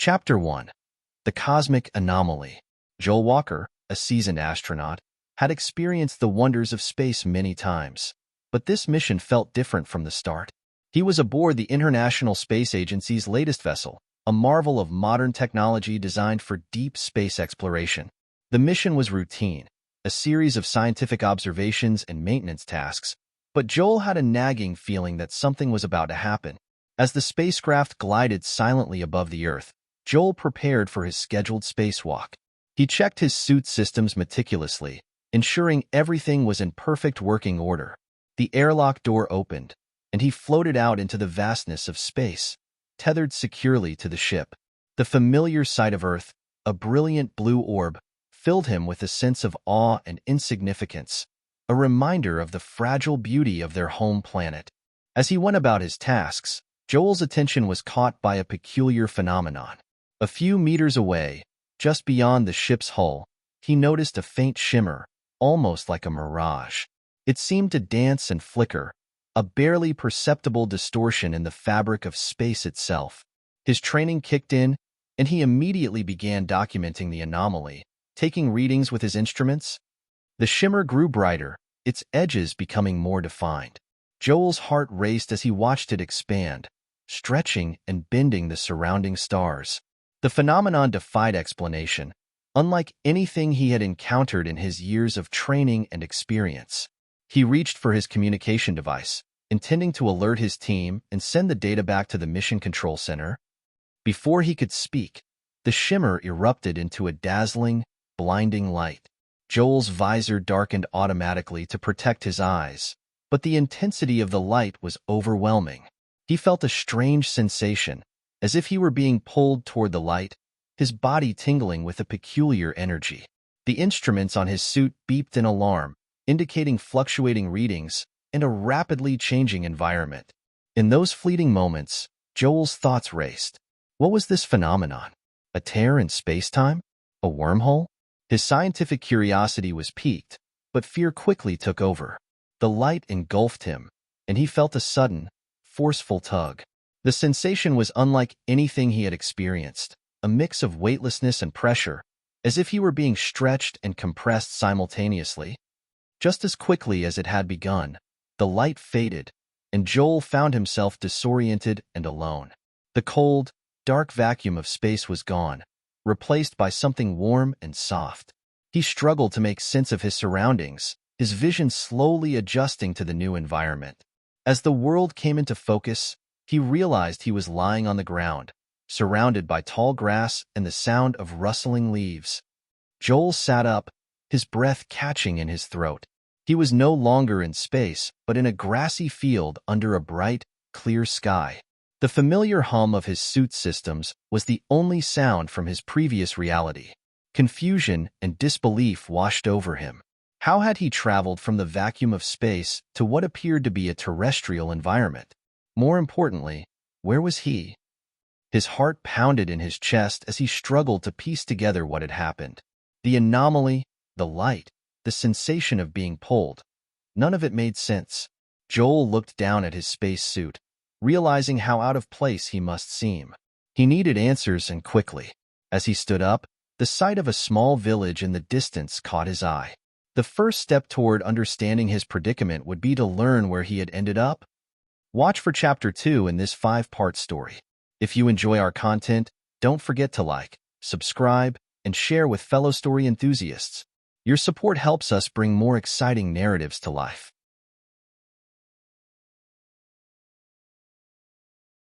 Chapter 1. The Cosmic Anomaly. Joel Walker, a seasoned astronaut, had experienced the wonders of space many times. But this mission felt different from the start. He was aboard the International Space Agency's latest vessel, a marvel of modern technology designed for deep space exploration. The mission was routine, a series of scientific observations and maintenance tasks, but Joel had a nagging feeling that something was about to happen. As the spacecraft glided silently above the Earth, Joel prepared for his scheduled spacewalk. He checked his suit systems meticulously, ensuring everything was in perfect working order. The airlock door opened, and he floated out into the vastness of space, tethered securely to the ship. The familiar sight of Earth, a brilliant blue orb, filled him with a sense of awe and insignificance, a reminder of the fragile beauty of their home planet. As he went about his tasks, Joel's attention was caught by a peculiar phenomenon. A few meters away, just beyond the ship's hull, he noticed a faint shimmer, almost like a mirage. It seemed to dance and flicker, a barely perceptible distortion in the fabric of space itself. His training kicked in, and he immediately began documenting the anomaly, taking readings with his instruments. The shimmer grew brighter, its edges becoming more defined. Joel's heart raced as he watched it expand, stretching and bending the surrounding stars. The phenomenon defied explanation, unlike anything he had encountered in his years of training and experience. He reached for his communication device, intending to alert his team and send the data back to the Mission Control Center. Before he could speak, the shimmer erupted into a dazzling, blinding light. Joel's visor darkened automatically to protect his eyes, but the intensity of the light was overwhelming. He felt a strange sensation, as if he were being pulled toward the light, his body tingling with a peculiar energy. The instruments on his suit beeped in alarm, indicating fluctuating readings and a rapidly changing environment. In those fleeting moments, Joel's thoughts raced. What was this phenomenon? A tear in space-time? A wormhole? His scientific curiosity was piqued, but fear quickly took over. The light engulfed him, and he felt a sudden, forceful tug. The sensation was unlike anything he had experienced, a mix of weightlessness and pressure, as if he were being stretched and compressed simultaneously. Just as quickly as it had begun, the light faded, and Joel found himself disoriented and alone. The cold, dark vacuum of space was gone, replaced by something warm and soft. He struggled to make sense of his surroundings, his vision slowly adjusting to the new environment. As the world came into focus, he realized he was lying on the ground, surrounded by tall grass and the sound of rustling leaves. Joel sat up, his breath catching in his throat. He was no longer in space, but in a grassy field under a bright, clear sky. The familiar hum of his suit systems was the only sound from his previous reality. Confusion and disbelief washed over him. How had he traveled from the vacuum of space to what appeared to be a terrestrial environment? More importantly, where was he? His heart pounded in his chest as he struggled to piece together what had happened. The anomaly, the light, the sensation of being pulled. None of it made sense. Joel looked down at his space suit, realizing how out of place he must seem. He needed answers, and quickly. As he stood up, the sight of a small village in the distance caught his eye. The first step toward understanding his predicament would be to learn where he had ended up. Watch for Chapter 2 in this 5-part story. If you enjoy our content, don't forget to like, subscribe, and share with fellow story enthusiasts. Your support helps us bring more exciting narratives to life.